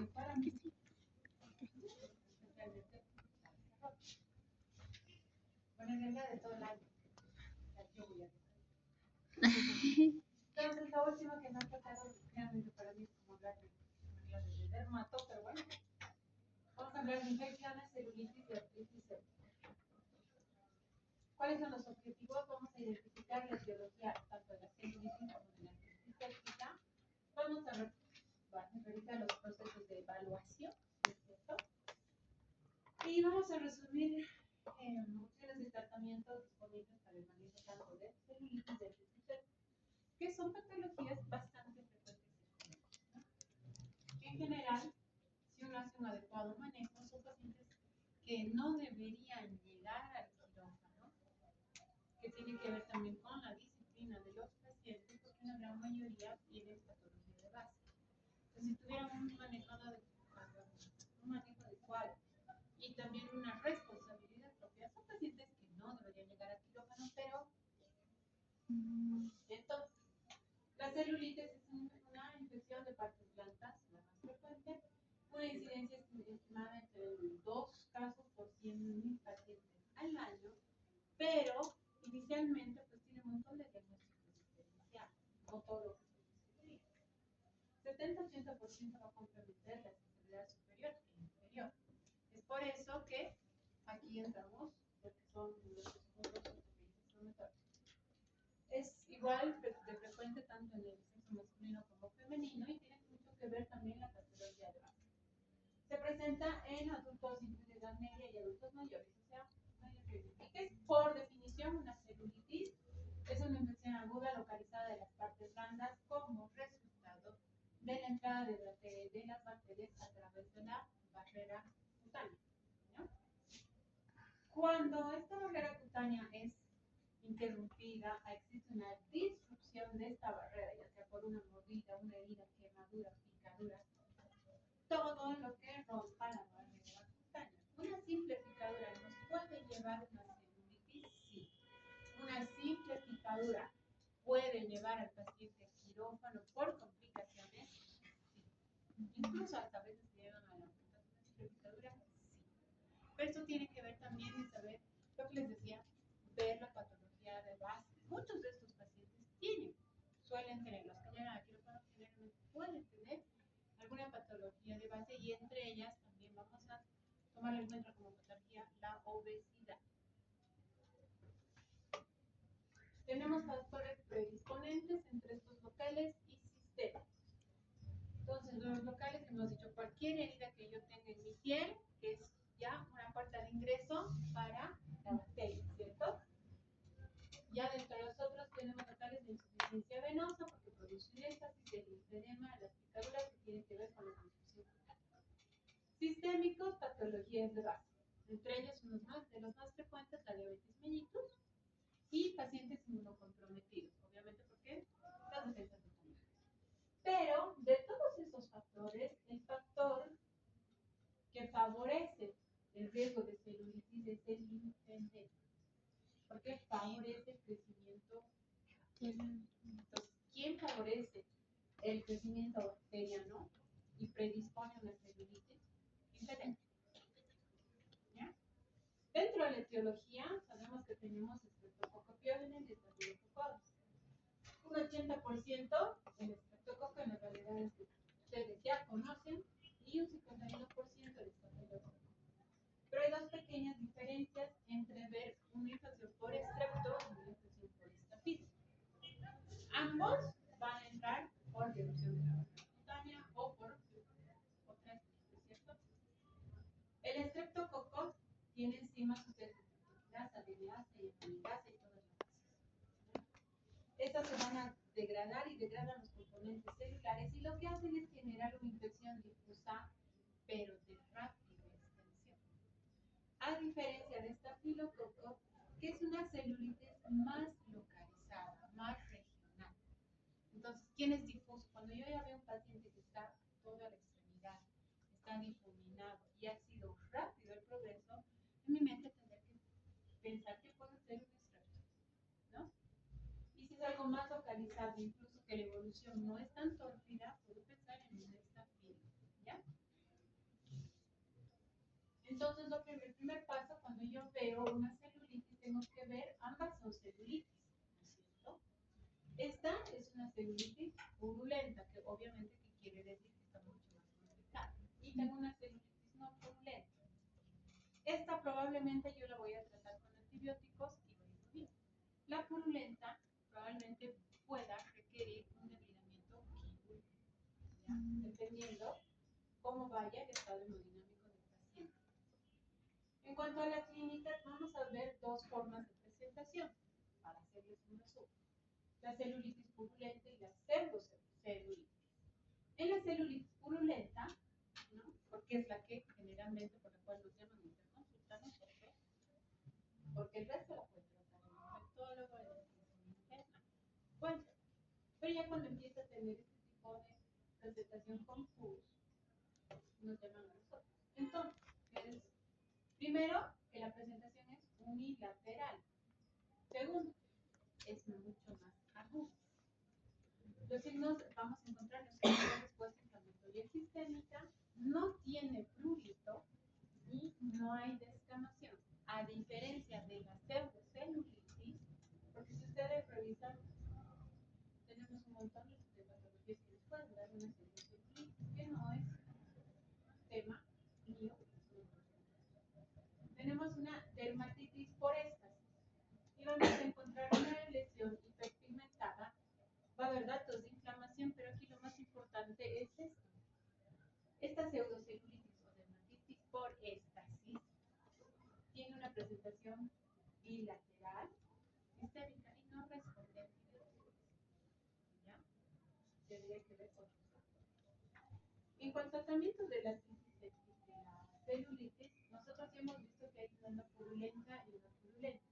para mí. Bueno, en realidad de todo el año. La lluvia. Entonces, la última que me ha tocado, realmente para mí es como hablar de dermato, pero bueno. Vamos a hablar de infecciones, celulitis y artritis séptica. ¿Cuáles son los objetivos? Vamos a identificar la etiología tanto de la celulitis como de la artritis séptica. Vamos a revisar los procesos de evaluación, ¿cierto? Y vamos a resumir opciones de tratamiento disponibles para el manejo tanto de celulitis y de artritis séptica, que son patologías bastante frecuentes, ¿no? En general, si uno hace un adecuado manejo, son pacientes que no deberían llegar al quirófano, que tiene que ver también con la disciplina de los pacientes, porque una gran mayoría tienen patología de base. Entonces, si tuvieran un manejo adecuado y también una responsabilidad propia, son pacientes que no deberían llegar al quirófano, pero entonces, la celulitis es una infección de partes blancas, la más frecuente, una incidencia estimada entre 2 casos por 100.000 pacientes al año, pero inicialmente pues tiene un montón de diagnósticos diferenciados, no todo lo que se dice. 70-80% va a comprometer la sensibilidad superior e inferior. Es por eso que aquí entramos lo que son los ortopedistas. Es igual de frecuente tanto en el sexo masculino como femenino y tiene mucho que ver también la patología de base. Se presenta en adultos de edad media y adultos mayores, o sea, es por definición una celulitis, es una infección aguda localizada de las partes blandas como resultado de la entrada de las bacterias a través de la barrera cutánea, ¿no? Cuando esta barrera cutánea es interrumpida, existe una disrupción de esta barrera, ya sea por una mordida, una herida, quemadura, picadura, todo lo que rompa la barrera cutánea. Una simple picadura nos puede llevar a una celulitis, sí. Una simple picadura puede llevar al paciente a quirófano por complicaciones, sí. Incluso hasta a veces llegan a la amputación de simple picadura, sí. Pero esto tiene que ver también en saber lo que les decía, ver la patología de base. Muchos de estos pacientes suelen tener, los que llegan a quirófano generalmente pueden tener alguna patología de base y entre ellas también vamos a tomar en cuenta como patología la obesidad. Tenemos factores predisponentes entre estos locales y sistémicos. Entonces, los locales hemos dicho cualquier herida que yo tenga en mi piel, que es ya una puerta de ingreso para la bacteria, ¿cierto? Ya dentro de nosotros tenemos locales de insuficiencia venosa porque produce un éxtasis, el linfedema, las picaduras que tienen que ver con la confusión. Sistémicos, patologías de base. Entre ellos, de los más frecuentes, la diabetes mellitus y pacientes inmunocomprometidos, obviamente porque las defensas no están bien. Pero de todos esos factores, el factor que favorece el riesgo de celulitis es el linfedema, porque favorece el crecimiento. Entonces, ¿quién favorece el crecimiento bacteriano y predispone a una celulitis? Linfedema. ¿Ya? Dentro de la etiología, sabemos que tenemos Streptococcus pyogenes y Staphylococcus. Un 80% del Streptococcus en las variedades que ustedes ya conocen y un 51% del Staphylococcus. Pero hay dos pequeñas diferencias entre ver una infección por estrepto y una infección por estafilo. Ambos van a entrar por erupción de la barrera cutánea o por otra especie, ¿cierto? El Streptococcus tiene enzimas ustedes adeniasa y amilasa y todas las bases. Estas se van a degradar y degradan los componentes celulares y lo que hacen es generar una infección difusa pero de rápida extensión. A diferencia de estafilococo, que es una celulitis más localizada, más regional. Entonces, ¿quién es difuso? Cuando yo ya veo un paciente que está toda la extremidad, está difuminado y ha sido rápido el progreso, en mi mente tendré que pensar que puede ser un estrepto, ¿no? Y si es algo más localizado, incluso que la evolución no es tan tórpida, puedo pensar en un estafilo, ¿ya? Entonces, el primer paso, cuando yo veo una celulitis, tengo que ver, ambas son celulitis, ¿no es cierto? Esta es una celulitis purulenta, que obviamente que quiere decir que está mucho más complicada. Y tengo una celulitis no purulenta. Esta probablemente yo la voy a tratar con antibióticos y va a ir bien. La purulenta probablemente pueda requerir un debridamiento quirúrgico, dependiendo cómo vaya el estado hemodinámico del paciente. En cuanto a la clínica, vamos a ver dos formas de presentación para hacerles un resumen. La celulitis purulenta y la pseudocelulitis. En la celulitis purulenta, ¿no? Porque es la que generalmente por la cual nos llaman a consulta a nosotros, porque el resto la puede tratar el infectólogo, el nutrición interna, bueno, pero ya cuando empieza a tener este tipo de presentación con pus, nos llaman a nosotros. Entonces, primero, que la presentación es unilateral. Segundo, es mucho más aguda. Los signos, vamos a encontrar los signos de respuesta inflamatoria sistémica, no tiene prurito y no hay descamación. A diferencia de la pseudocelulitis, porque si ustedes revisan, tenemos un montón de patologías que nos pueden dar una pseudocelulitis, que no es tema mío. Tenemos una dermatitis por éstasis y vamos a encontrar una lesión hiperpigmentada. Va a haber datos de inflamación, pero aquí lo más importante es esto. Esta pseudocelulitis o dermatitis por éstasis tiene una presentación bilateral, sistémica y no responde a antibióticos. ¿Ya? Tendría que ver con eso. En cuanto al tratamiento de la celulitis, nosotros ya hemos visto que hay una purulenta y una purulenta.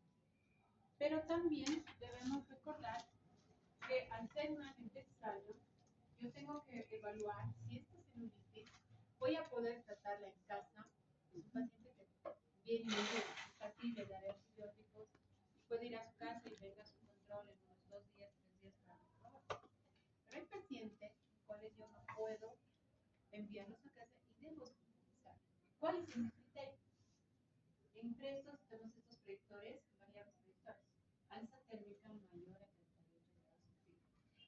Pero también debemos recordar que al ser un agente extraño, yo tengo que evaluar si esta celulitis voy a poder tratarla en casa. Es un paciente que viene muy bien, es fácil, le daré antibióticos y puede ir a su casa y venga a su control en unos 2 días, 3 días para mejorar. Pero hay pacientes los cuales yo no puedo enviarlos a casa y debo hospitalizar. ¿Cuál es el criterio? Entre estos tenemos estos predictores, variables predictores. Alza térmica mayor a 38 grados centígrados.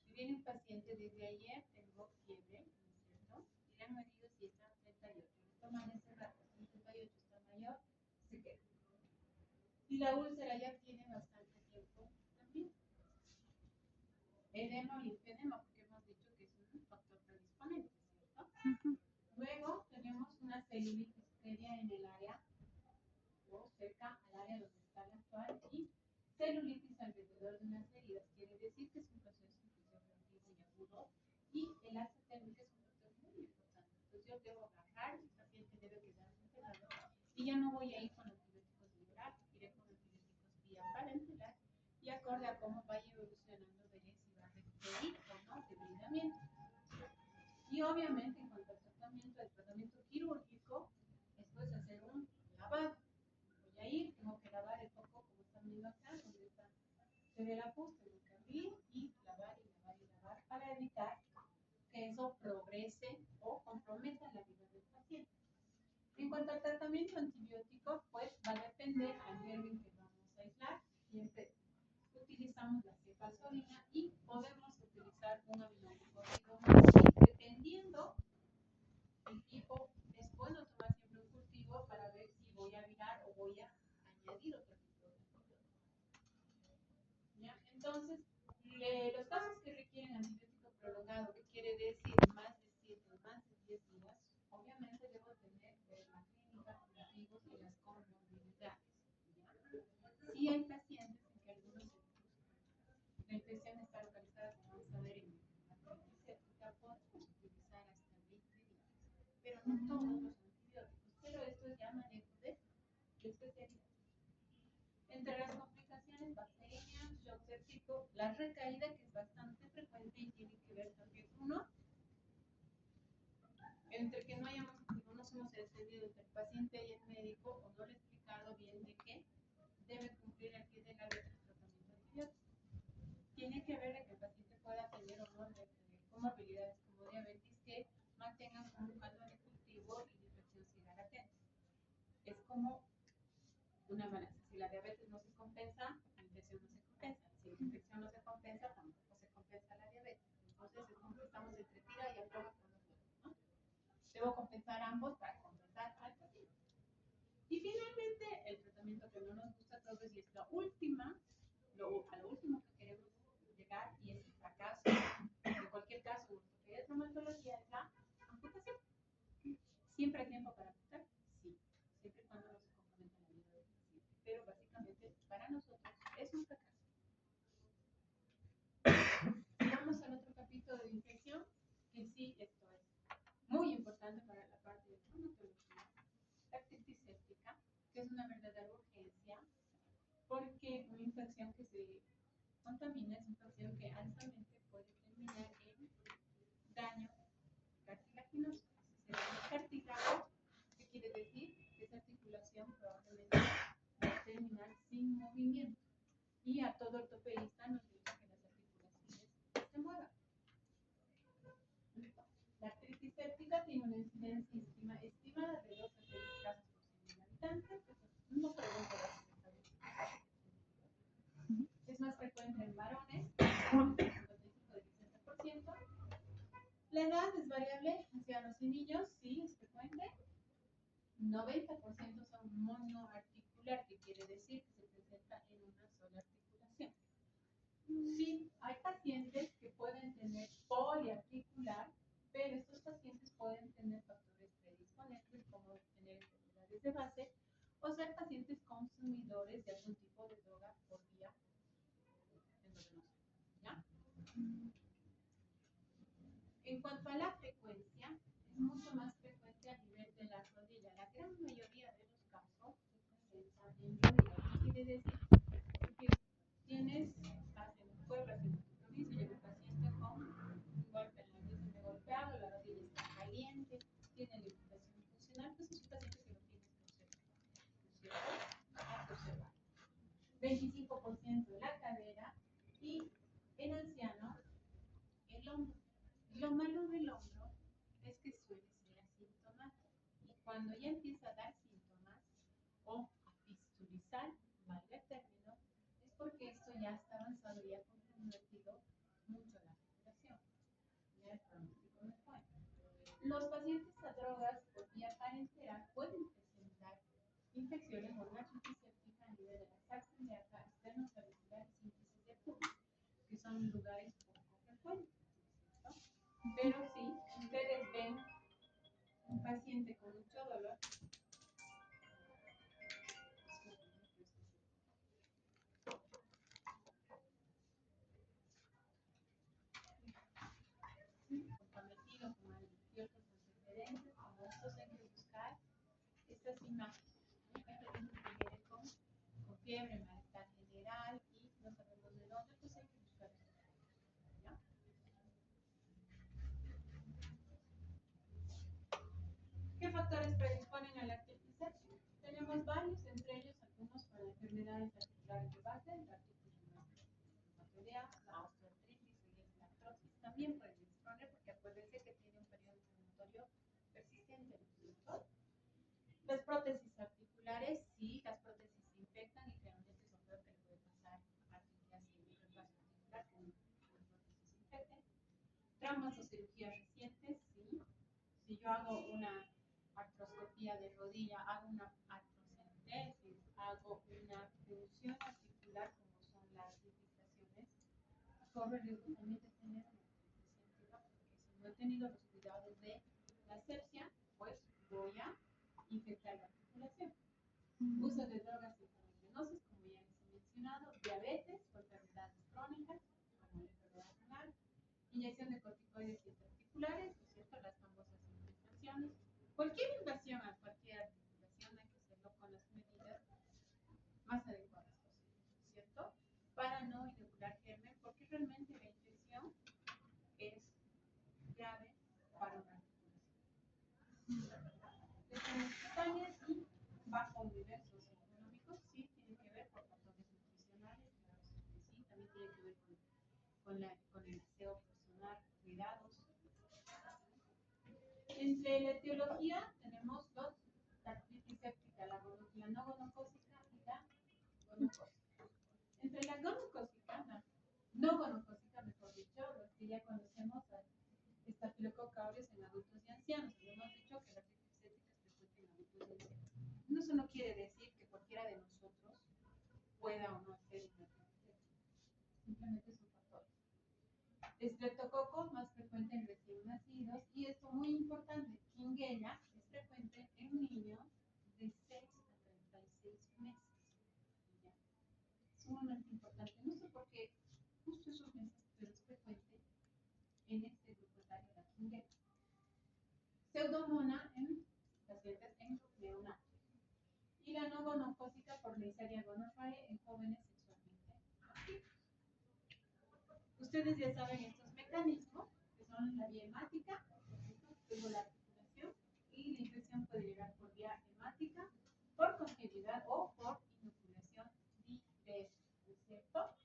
Si viene un paciente desde ayer, tengo fiebre, ¿no es cierto? Y le han medido si está 38. Le toman ese rato, 38 está mayor, se queda. Y la úlcera ya tiene bastante tiempo también. Edema o linfedema, porque hemos dicho que es un factor predisponente, ¿cierto? Luego tenemos una celulitis previa en el área o cerca al área donde está la actual y celulitis alrededor de unas heridas. Quiere decir que es un proceso infeccioso y agudo y el alza térmica es un factor muy importante. Entonces yo debo agarrar, el paciente debe quedarse enterrado y ya no voy a ir con antibióticos liberales, iré con antibióticos vía parenteral y acorde a cómo vaya evolucionando veré si va a requerir o no debridamiento. Y obviamente en cuanto al tratamiento, el tratamiento quirúrgico, esto es hacer un lavado. Voy a ir, tengo que lavar el foco como están viendo acá, donde está, se ve la pus, tengo que abrir y lavar y lavar y lavar para evitar que eso progrese o comprometa la vida del paciente. En cuanto al tratamiento antibiótico, pues va a depender al germen que vamos a aislar. Siempre utilizamos la cefazolina y podemos utilizar un aminoglucósido dependiendo el tipo. Es bueno tomar siempre un cultivo para ver si voy a virar o voy a añadir otro tipo de antibiótico. ¿Ya? Entonces, los casos que requieren antibiótico prolongado, que quiere decir más de 7 o más de 10 días, obviamente debo tener la clínica, cultivos y las comorbilidades. Si hay pacientes en que algunos la infección está localizada, como vamos a ver en la antiséptica, podemos utilizar hasta 20 días, pero no todos los antibióticos, pero esto es ya manejo de especialidad. Entre las complicaciones, bacterias, shock séptico, la recaída, que es bastante frecuente y tiene que ver también uno, entre que no nos hemos entendido entre el paciente y el médico o no le he explicado bien de qué debe cumplir al pie de la letra el tratamiento antibiótico. Tiene que ver de que el paciente pueda tener o no comorbilidades como diabetes que mantengan un caldo de cultivo y infección siga latente. es como una balanza. Si la diabetes no se compensa, la infección no se compensa. Si la infección no se compensa, tampoco se compensa la diabetes. Entonces es como que estamos entre tira y afloja con los huevos, ¿no? Debo compensar ambos para compensar al paciente. Y finalmente, el tratamiento que no nos gusta a todos y es la última, a lo último que queremos llegar y es el fracaso. En cualquier caso, ortopedia y traumatología es la amputación. ¿Siempre hay tiempo para amputar? Sí, siempre y cuando no se comprometa la vida del paciente. Pero básicamente, para nosotros es un fracaso. Vamos al otro capítulo de infección, que sí, esto es muy importante para la parte de traumatología. La artritis séptica, que es una verdadera urgencia, porque una infección que se contamina es una infección que altamente puede terminar en daño cartilaginoso. Si se daña el cartílago, ¿qué quiere decir? Que esa articulación probablemente va a terminar sin movimiento. Y a todo ortopedista nos gusta que las articulaciones se muevan. La artritis séptica tiene una incidencia estimada de 2 a 6 casos por 100.000 habitantes. No pregunto las estadísticas. Es más frecuente en varones, un 55-60%. La edad es variable, ancianos y niños, sí, es frecuente. 90% son monoarticular, que quiere decir que se presenta en una sola articulación. Sí, hay pacientes que pueden tener poliarticular, pero estos pacientes pueden tener factores predisponentes como tener enfermedades de base o ser pacientes consumidores de algún tipo de droga por vía endovenosa. ¿Ya? En cuanto a la frecuencia, es mucho más frecuente a nivel de la rodilla. La gran mayoría de los casos se presentan en rodilla. ¿Qué quiere decir? Que tienes, vas en un pueblo haciendo tu tobillo, llega un paciente con un golpe en la rodilla, me golpeado, la rodilla está caliente, tiene limitación funcional, pues es un paciente que lo tienes que observar, ¿no es cierto? Hay que observar. 25% la cadera y en anciano el hombro. Lo malo del hombro es que suele ser asintomático y cuando ya empieza a dar síntomas o a fistulizar, valga el término, es porque esto ya está avanzado y ha comprometido mucho la circulación. Ya el pronóstico no es bueno. Los pacientes a drogas por vía parenteral pueden presentar infecciones por una artritis séptica a nivel de la saxiliaca, esternoclavicular y síntesis de pubis, que son lugares poco frecuentes, ¿no? Pero si ustedes ven un paciente con mucho dolor, comprometido con ciertos antecedentes, como estos hay que buscar estas imágenes. Hay pacientes que vienen con fiebre, malestar general y no sabemos de dónde, pues hay que buscar estos pacientes, ¿ya? ¿Qué factores predisponen a la artritis séptica? Tenemos varios, entre ellos algunos con enfermedades articulares de base, la artritis reumatoidea, la osteoartritis y la artrosis. También pueden disponer porque acuérdense que tiene un periodo inflamatorio persistente, ¿no? Las prótesis articulares, sí, las prótesis se infectan y realmente eso es lo que le puede pasar a artritis y reemplazo articular que una prótesis se infecte. Traumas o cirugías recientes, sí. Si yo hago una artroscopía de rodilla, hago una artrocentesis, hago una función articular como son las infiltraciones, corre el riesgo también de tener una artritis séptica, porque si no he tenido los cuidados de la asepsia, pues voy a infectar la articulación. Uso de drogas intravenosos, como ya les he mencionado, diabetes, enfermedades crónicas, como la enfermedad renal, inyección de corticoides intraarticulares, ¿no es cierto? Las famosas infiltraciones. Cualquier invasión a cualquier articulación hay que hacerlo con las medidas más adecuadas posibles, ¿no es cierto? Para no inocular germen, porque realmente la infección es grave para una articulación. Lesiones cutáneas y bajo nivel socioeconómico sí tienen que ver con factores nutricionales, claro, sí, también tiene que ver con el aseo personal, cuidados. Entre la etiología tenemos la artritis séptica, la gonocócica. Entre la gonocócica, no gonocócica, mejor dicho, lo que ya conocemos a Staphylococcus aureus en adultos y ancianos. Hemos dicho que las epicéticas se encuentran en adultos y ancianos. Eso no quiere decir que cualquiera de nosotros pueda o no ser una epicética. Simplemente son factores. Estreptococo más frecuente en recién nacidos, y esto muy importante, Shigella es frecuente en niños de 6 a 36 meses. ¿Ya? Es sumamente importante. No sé por qué justo esos meses, pero es frecuente en este grupo etario de la Shigella. Pseudomonas en pacientes en neonatos. Y la no gonocócica por Neisseria gonorrhoeae en jóvenes sexualmente activos. Ustedes ya saben estos mecanismos, que son la vía hemática, luego la articulación, y la infección puede llegar por vía hemática, por conjuntividad o por inoculación directa, ¿no es cierto?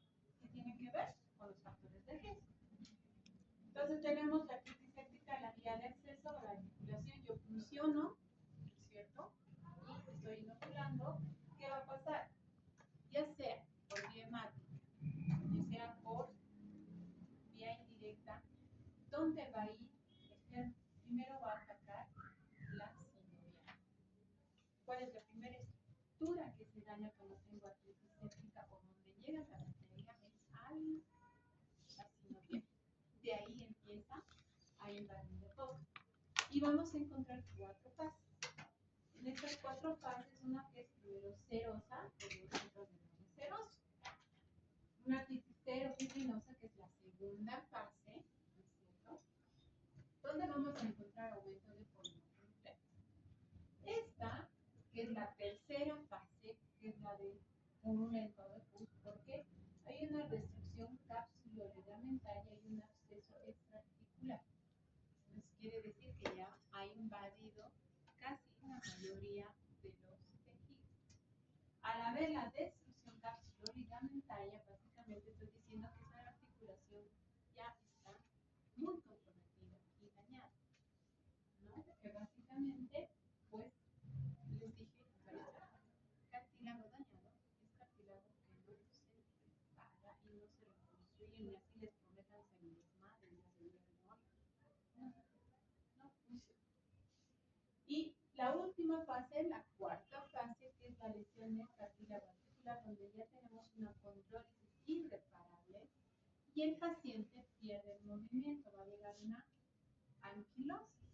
Que tiene que ver con los factores de riesgo. Entonces tenemos la crisis séptica, la vía de acceso a la articulación. Yo funciono, ¿no es cierto? Y estoy inoculando. ¿Qué va a pasar? Ya sea por vía hemática, ya sea por vía indirecta, ¿dónde va a ir? Primero va a atacar la sinovial. ¿Cuál es la primera estructura que se daña cuando tengo artritis séptica o donde llega la bacteria? Es a la sinovial. De ahí empieza a invadir todo. Y vamos a encontrar 4 fases. En estas 4 fases, una que es primero serosa, serosa. Una fibrinosa, que es la segunda fase, ¿no es cierto? Donde vamos a encontrar aumento de polímeros. Esta, que es la tercera fase, que es la de aumento de pus, porque hay una restricción cápsulo-ligamentaria y un absceso extraarticular. Entonces quiere decir que ya ha invadido casi la mayoría de los tejidos. Al haber la destrucción cápsulo-ligamentaria, básicamente estoy diciendo que esa articulación ya está muy comprometida y dañada, ¿no? Que básicamente, pues, les dije, cartílago dañado es cartílago que no se repara y no se reconstruye, ni así les prometan células madres, las células de no funciona. Y la última fase, la cuarta fase, que es la lesión del cartílago articular, donde ya tenemos una condrólisis irreparable y el paciente pierde el movimiento, va a llegar una anquilosis.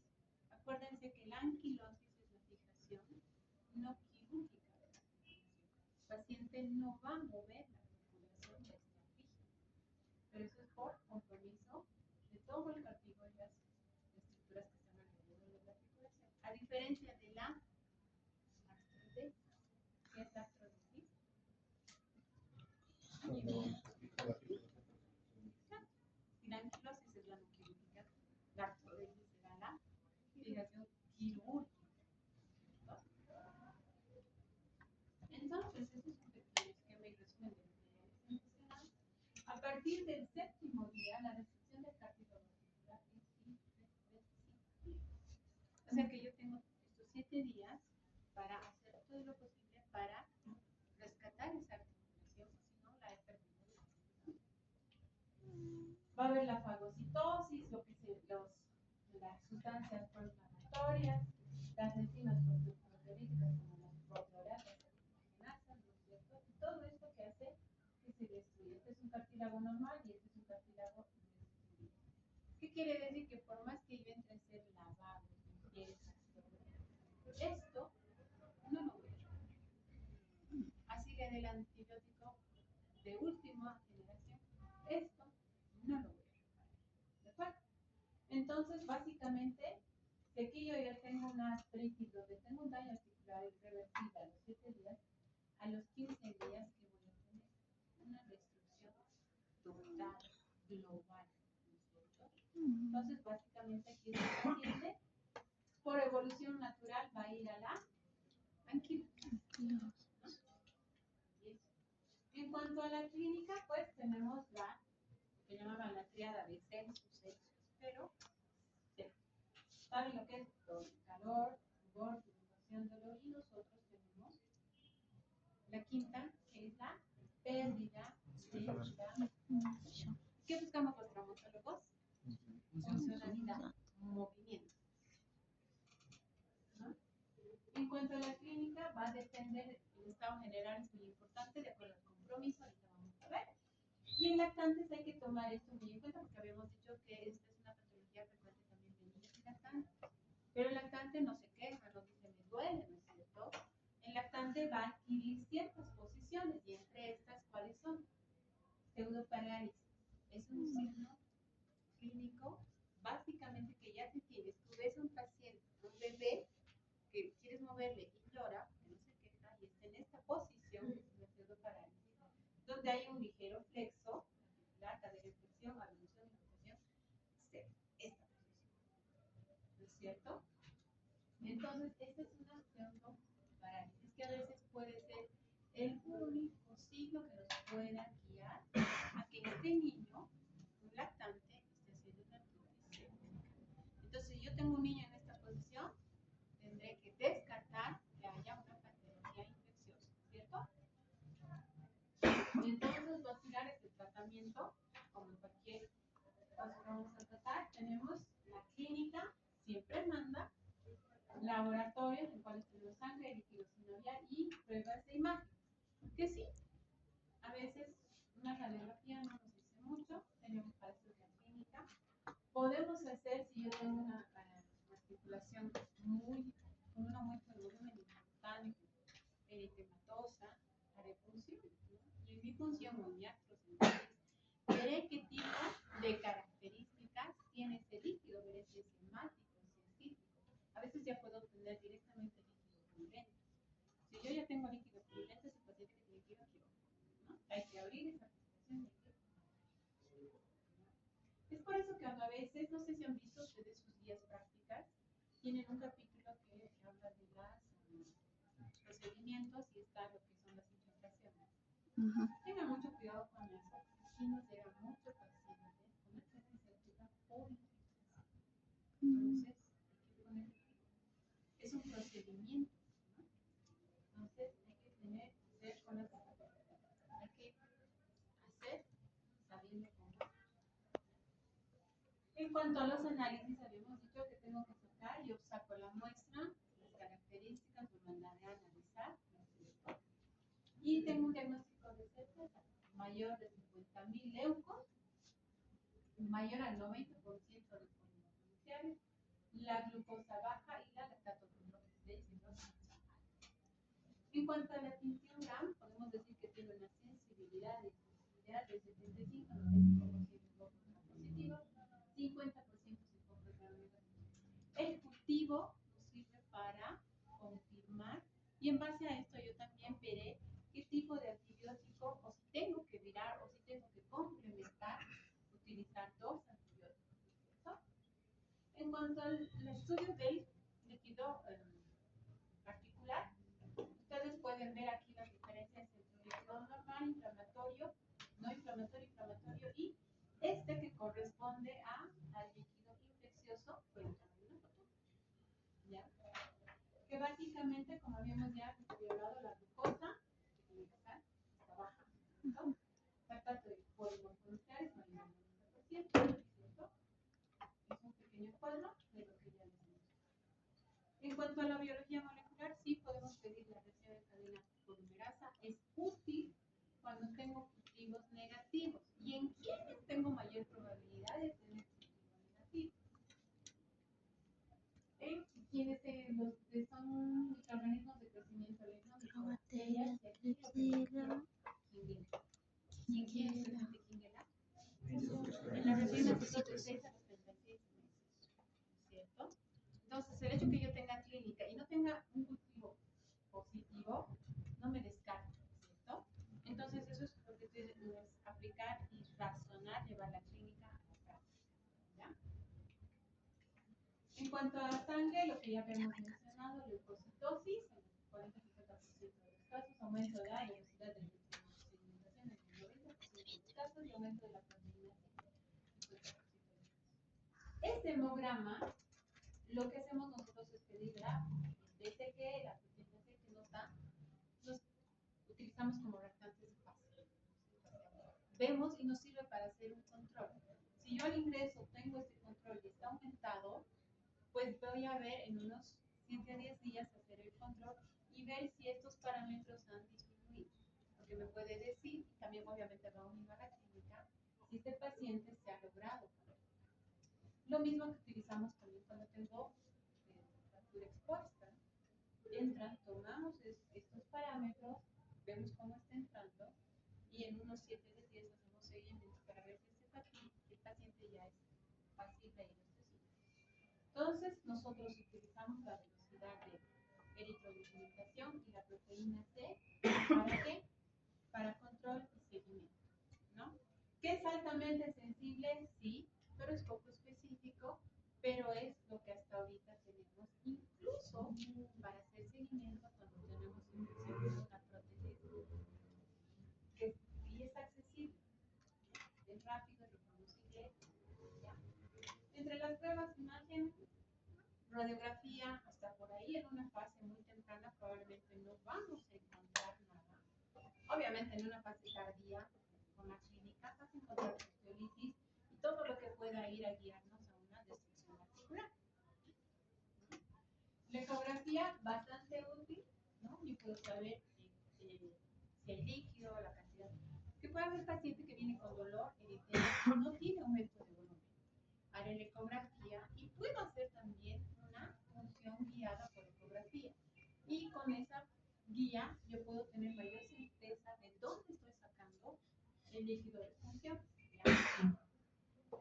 Acuérdense que la anquilosis es la fijación no quirúrgica de la articulación. El paciente no va a mover la articulación, ya está rígida. Pero eso es por compromiso de todo el cartílago y las estructuras que están alrededor de la articulación. A diferencia de la artrodesis. ¿Qué es la artrodesis? Y la anquilosis es la no quirúrgica. La artrodesis será la fijación quirúrgica. Entonces, ese es un pequeño esquema y resumen de lo que ya les mencionaba. A partir del séptimo día, la destrucción del cartílago articular es irreversible. O sea que yo tengo estos 7 días para hacer todo lo posible para rescatar esa articulación, si no la he perdido. Va a haber la fagocitosis, las sustancias proinflamatorias, las enzimas proteolíticas como las proteoratas, y todo esto que hace que se destruya. Este es un cartílago normal y este es un cartílago destruido. ¿Qué quiere decir? Que por más que yo entre a ser lavado, limpieza, esto no lo veo. Así le dé el antibiótico de última generación, esto no lo veo. ¿De acuerdo? Entonces, básicamente, si aquí yo ya tengo una artritis donde tengo un daño articular irreversible a los 7 días, a los 15 días que voy a tener una destrucción total, global. Entonces, básicamente aquí el paciente, por evolución natural, va a ir a la anquilosis. En cuanto a la clínica, pues tenemos la que llamaban la triada de census, pero ¿saben lo que es? Calor, rubor, sudoración, dolor, y nosotros tenemos la quinta, que es la ¿Qué buscamos los traumatólogos? Funcionalidad, movimiento. ¿No? En cuanto a la clínica, va a depender, el estado general es muy importante, de acuerdo al compromiso, ahorita vamos a ver. Y en lactantes hay que tomar esto muy en cuenta porque habíamos dicho que esta es una patología frecuente también de niños y lactantes. Pero el lactante no se queja, no dice me duele, ¿no es cierto? El lactante va a adquirir ciertas posiciones y entre estas, ¿cuáles son? Pseudoparálisis. Es un signo clínico básicamente que ya te tienes. Tú ves a un paciente, un bebé, que quieres moverle y llora, que no se queja y está en esta posición, que es la pseudoparálisis, donde hay un ligero flexo, la cadera en flexión, abducción y rotación, esta posición. ¿No es cierto? Entonces, esta es una pseudoparálisis que a veces puede ser el único signo que nos pueda guiar a que este niño, un lactante, esté haciendo una actividad. Entonces, si yo tengo un niño en esta posición, tendré que descartar que haya una patología infecciosa, ¿cierto? Entonces, va a tirar este tratamiento, como en cualquier cosa que vamos a tratar. Tenemos la clínica, siempre manda, laboratorios en cuales tenemos sangre, líquido sinovial y pruebas de imagen. Que sí, a veces una radiografía no nos dice mucho, tenemos para eso la clínica. Podemos hacer, si yo tengo una articulación con una muestra de volumen importante, eritematosa, haré función, ¿no? Y en mi función o mi artrocentesis, veré qué tipo de características tiene ese líquido, veré si es hemático, si es cítrico. A veces ya puedo obtener directamente líquido purulento. Si yo ya tengo líquido purulento, ese paciente que tiene que ir a quirófano, ¿no? Hay que abrir esa presentación y hay que... Es por eso que a veces, no sé si han visto ustedes sus guías prácticas, tienen un capítulo que habla de los procedimientos y está lo que son las infiltraciones. Tengan mucho cuidado con eso, porque si nos llega mucho paciente con una característica por infiltración. Entonces, hay que poner, es un procedimiento, ¿no? Entonces, hay que ser con las hay que hacer sabiendo cómo. En cuanto a los análisis, habíamos dicho que tengo que sacar, yo saco la muestra, las características, me mandaré a analizar, ¿no es cierto? Y tengo un diagnóstico de certeza, mayor de 50.000 leucos, mayor al 90% de polímeros iniciales, la glucosa baja y la lactatocontrol En cuanto a la tinción GAM, podemos decir que tiene una sensibilidad y sensibilidad del 75-95% positivo, 50% se comporta negativo. El cultivo nos sirve para confirmar y en base a esto yo también veré qué tipo de antibiótico o si tengo que virar o si tengo que complementar, utilizar dos antibióticos, ¿cierto? En cuanto al estudio del líquido particular, ustedes pueden ver aquí las diferencias entre el líquido normal, inflamatorio, no inflamatorio, inflamatorio y este que corresponde al líquido infeccioso, pueden tomar una foto, ¿ya? Que básicamente, como habíamos ya hablado, la glucosa, que tiene que estar, está baja, ¿no? Lactato de polímeros nucleares, mayor al 90%, ¿cierto? Es un pequeño cuadro de lo que ya les hemos. En cuanto a la biología molecular, sí podemos pedir la reacción de cadena polimerasa. Es útil cuando tengo cultivos negativos. ¿Y en quiénes tengo mayor probabilidad de tener cultivos negativos? En quienes los que son microorganismos de crecimiento lento, microbacterias y aquí lo que es Quinguela. ¿Y en quién es presente Quinguela? En la región de 6 a los 36 meses, ¿cierto? Entonces, el hecho que yo tenga clínica y no tenga un cultivo positivo, no me descarta, ¿cierto? Entonces, eso es lo que debes aplicar y razonar, llevar la clínica a la práctica, ¿ya? En cuanto a la sangre, lo que ya habíamos mencionado, leucocitosis, en el 40-50% de los casos, aumento de la velocidad de sedimentación en el 90% de los casos y aumento de la proteína en el 50% de los casos. Este hemograma, lo que hacemos nosotros es pedir la BCG, la proteína C que nos da, los utilizamos como reactantes fáciles. vemos y nos sirve para hacer un control. Si yo al ingreso tengo este control y está aumentado, pues voy a ver en unos 7 a 10 días hacer el control y ver si estos parámetros han disminuido. Porque me puede decir, y también obviamente va unido a la clínica, si este paciente se ha logrado. Lo mismo que utilizamos también cuando tengo fractura expuesta. Entran, tomamos estos parámetros, vemos cómo está entrando y en unos 7 días hacemos seguimiento para ver si el paciente ya es fácil de ir. Entonces, nosotros utilizamos la velocidad de eritroglicemización y la proteína C, ¿para qué? Para control y seguimiento, ¿no? ¿Que es altamente sensible? Sí, pero es poco específico, pero es lo que hasta ahorita tenemos, incluso para hacer seguimiento cuando tenemos infección de una prótesis, que sí es accesible, es rápido, reproducible, ya. Entre las pruebas de imagen, radiografía, hasta por ahí en una fase muy temprana probablemente no vamos a encontrar nada. Obviamente en una fase tardía con la clínica vas a encontrar osteolitis y todo lo que pueda ir a guiarnos a una destrucción articular. La ecografía bastante útil, ¿no? Yo puedo saber si hay líquido, la cantidad. Que puede haber paciente que viene con dolor, eritema, no tiene aumento de volumen. Haré la ecografía y puedo hacer también una función guiada por ecografía. Y con esa guía yo puedo tener mayor certeza de dónde estoy sacando el líquido de función. ¿Ya?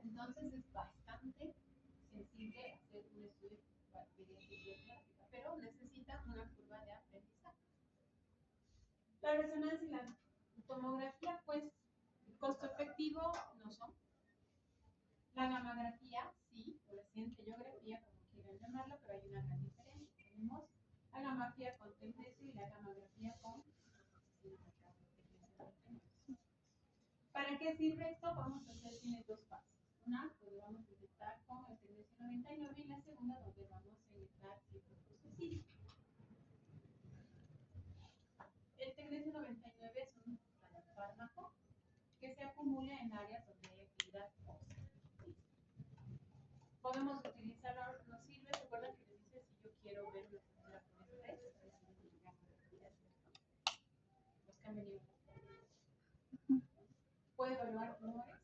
Entonces es bastante sensible hacer un estudio de experiencia biográfica, pero necesita una curva de aprendizaje. La resonancia y la tomografía, pues, costo efectivo no son. La gamografía, sí, o la cintilografía, como quieran llamarlo, pero hay una gran diferencia. Tenemos la gamografía con tendencia y la gamografía con. ¿Para qué sirve esto? Vamos a hacer, tiene dos fases. Una, donde vamos a detectar con el tendencia 99 y la segunda, donde vamos a inyectar ciprofloxacina. El tendencia 99 es un fármaco que se acumula en áreas donde hay actividad ósea. Podemos utilizarlo, nos sirve, recuerda que les dice si yo quiero ver una figura con estrés, los que han venido. ¿Puede evaluar tumores?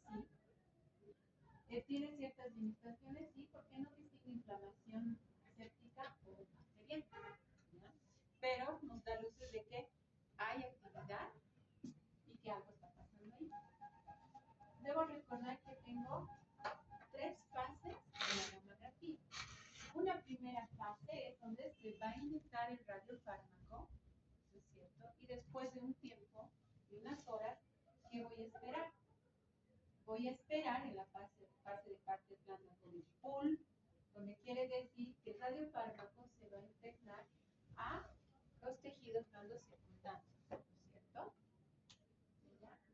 Sí. ¿Tiene ciertas limitaciones? Sí, porque no distingue inflamación séptica o bacteriana. ¿Ya? Pero nos da luces de que hay actividad y que algo está pasando ahí. Debo recordar que tengo 3 fases en la gamografía. Una primera fase es donde se va a inyectar el radiofármaco, ¿no es cierto? Y después de un tiempo, de unas horas, ¿qué voy a esperar? Voy a esperar en la fase de partes blandas con el pool, donde quiere decir que el radiofármaco se va a impregnar a los tejidos blandos circundantes, ¿no es cierto?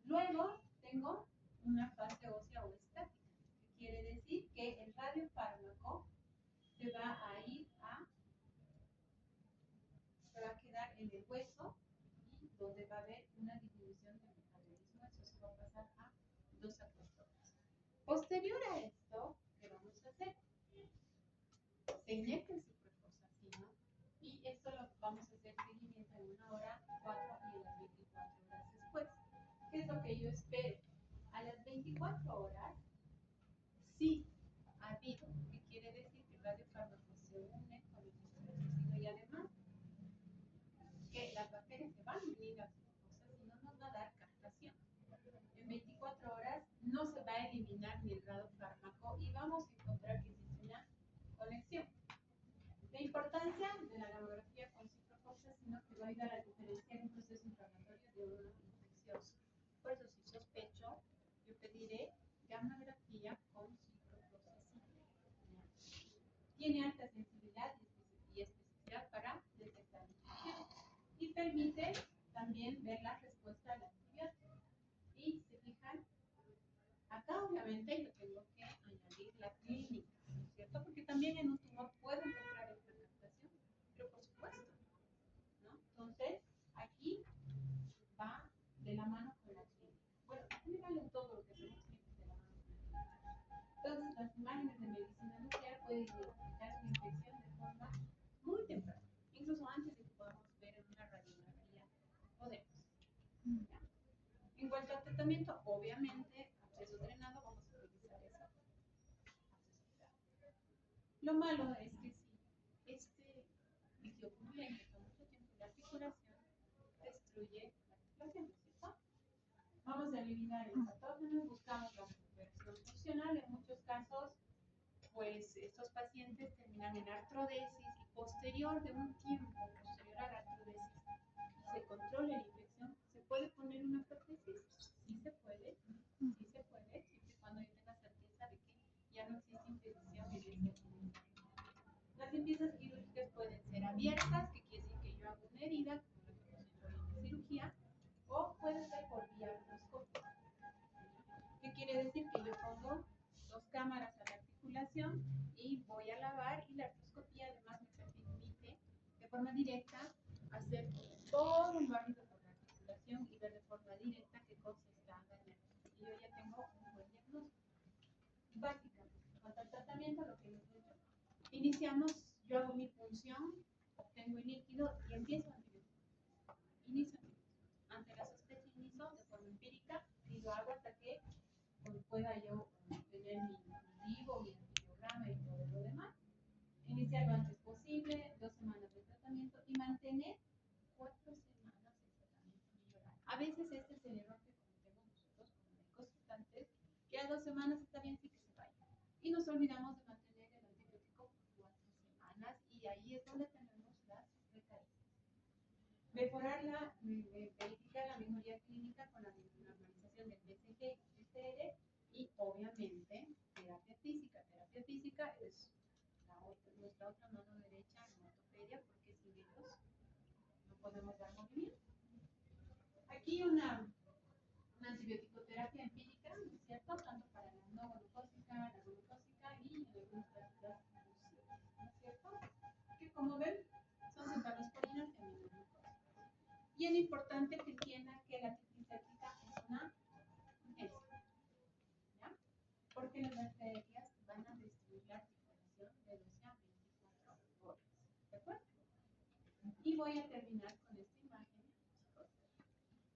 Luego tengo una fase ósea o estática, que quiere decir que el radiofármaco se va a quedar en el hueso y donde va a haber una disminución del metabolismo, eso se va a pasar a 2 a 4 horas. Posterior a esto, ¿qué vamos a hacer? Se inyecta el ciprofloxacino y esto lo vamos a hacer seguimiento en 1 hora, 4 y en las 24 horas después. ¿Qué es lo que yo espero? A las 24 horas, sí ha habido, que quiere decir que el radiofármaco se une con el ciprofloxacino y además que las bacterias se van a unir a ciprofloxacino y no nos va a dar captación. En 24 horas no se va a eliminar ni el radiofármaco y vamos a encontrar que existe una conexión. La importancia de la gamografía con ciprofloxacino que va a ayudar a diferenciar un proceso inflamatorio de uno infeccioso. Por eso, si sospecho, yo pediré gamografía con ciprofloxacino. Tiene alta sensibilidad y especificidad para detectar infección y permite también ver la respuesta al antibiótico. Y se fijan, acá obviamente yo tengo que añadir la clínica, ¿no es cierto? Porque también en un tumor puedo encontrar esta captación, pero por supuesto, ¿no? Entonces, aquí va de la mano con la clínica. Bueno, en general en puede identificar una infección de forma muy temprana, incluso antes de que podamos ver en una radiografía, podemos. ¿Ya? En cuanto al tratamiento, obviamente, acceso drenado, vamos a utilizar esa acceso drenado. Lo malo es que si se ocurre que está mucho tiempo en la articulación, destruye la articulación, ¿cierto? Vamos a eliminar el patógeno, buscamos la recuperación funcional. En muchos casos, pues estos pacientes terminan en artrodesis y posterior de un tiempo, posterior a la artrodesis, se controla la infección. ¿Se puede poner una prótesis? Sí se puede, siempre y cuando yo tenga certeza de que ya no existe infección en ese momento. Las limpiezas quirúrgicas pueden ser abiertas, que quiere decir que yo hago una herida, como lo que hemos hecho hoy en cirugía, o puede ser por vía artroscópica. ¿Qué quiere decir? Que yo pongo 2 cámaras a la articulación y voy a lavar, y la artroscopía además me permite de forma directa hacer todo un barrido por la articulación y ver de forma directa qué cosa está dañada. Y yo ya tengo un buen diagnóstico. Básicamente, en cuanto al tratamiento, lo que hemos hecho, iniciamos, yo hago mi punción, obtengo el líquido y empiezo antibiótico. Inicio antibiótico. Ante la sospecha inicio de forma empírica y lo hago hasta que pueda yo tener mi vivo, mi antibiograma y todo lo demás. Iniciar lo antes posible, 2 semanas de tratamiento y mantener 4 semanas de tratamiento milloral. A veces este es el error que cometemos nosotros como médicos tratantes, que a 2 semanas está bien, sí que se vaya. Y nos olvidamos de mantener el antibiótico por 4 semanas y ahí es donde tenemos las recaídas. Verificar la mejoría clínica con la normalización del BCG y PCR y obviamente terapia física. Terapia física es nuestra otra mano derecha en ortopedia, porque sin ellos no podemos dar movimiento. Aquí una antibiótico-terapia empírica, ¿no es cierto? Tanto para la no glucósica, la glucósica y en algunos casos las inducidas, ¿no es cierto? Que como ven, son cefalosporinas y aminoglucósicas. Bien importante que entiendan que la triciclítica es una urgencia, ¿ya? Porque las bacterias van a destruir la articulación de 12 a 24 horas, ¿de acuerdo? Y voy a terminar con esta imagen, chicos.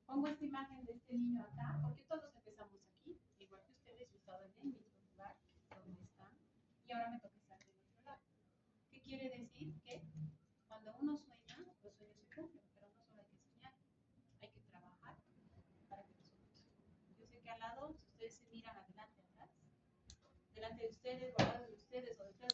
Pongo esta imagen de este niño acá, porque todos empezamos aquí, igual que ustedes, yo he estado en el mismo lugar donde están, y ahora me toca estar del otro lado. ¿Qué quiere decir? Que cuando uno sueña, los sueños se cumplen, pero no solo hay que soñar, hay que trabajar para que los sueños se cumplan. Yo sé que al lado, si ustedes se miran adelante, atrás, delante de ustedes, o al lado de ustedes, o detrás